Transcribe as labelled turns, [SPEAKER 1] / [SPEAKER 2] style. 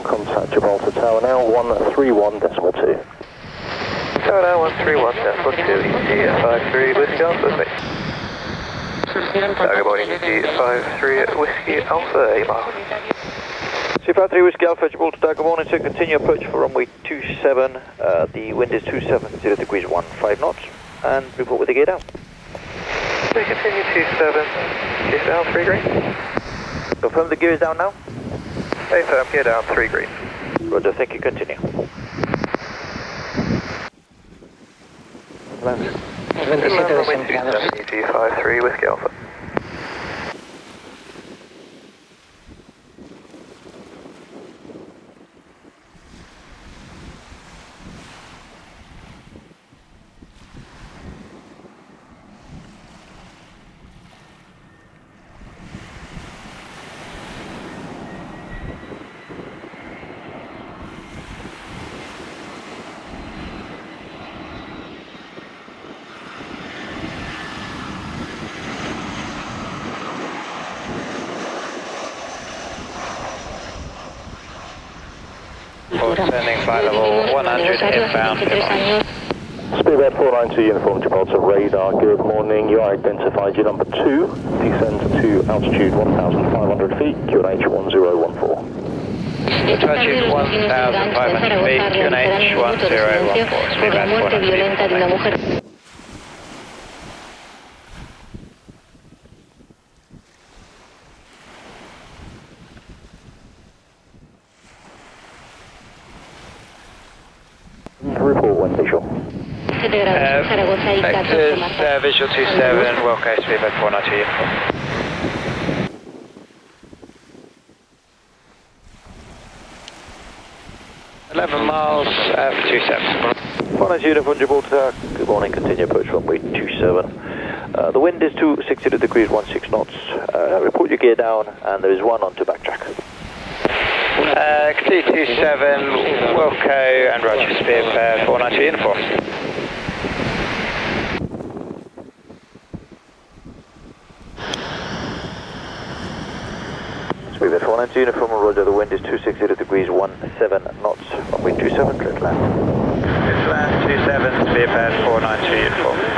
[SPEAKER 1] contact Gibraltar Tower now, 131.2.
[SPEAKER 2] Tower now, 131.2, EasyJet 53 Whiskey Alpha, mate. Good morning, EasyJet 53 Whiskey Alpha, 8 miles. 253 Whiskey Alpha, Gibraltar Tower, good morning, so continue approach for runway 27, the wind is 270 degrees 15 knots, and report with the gear down. We continue 27, gear down, 3 green. Confirm the gear is down now? Hey firm, gear down, 3 green. Roger, thank you, continue. Land. Runway 27, EasyJet 53 Whiskey Alpha.
[SPEAKER 3] Sending flight level 100 inbound.
[SPEAKER 1] Speedbird 492 uniform Gibraltar radar, good morning. You are identified, you're number 2. Descend to altitude 1,500 feet, QNH 1014.
[SPEAKER 3] Altitude 1,500 feet, QNH 1014. Speedbird 492.
[SPEAKER 1] Report when visual.
[SPEAKER 3] Vectors, visual 27, Wilco, Speedbird 492 uniform. 11 miles for 27.
[SPEAKER 2] 492 uniform Gibraltar, good morning, continue approach runway 27. The wind is 260 degrees 16 knots. Report your gear down, and there is one on to backtrack.
[SPEAKER 3] Continue 27, Wilco and Roger, Speedbird 492 uniform.
[SPEAKER 2] Speedbird 492 uniform, Roger, the wind is 260 degrees 17 knots, runway 27, clear to land.
[SPEAKER 3] Clear to land 27, Speedbird 492 uniform.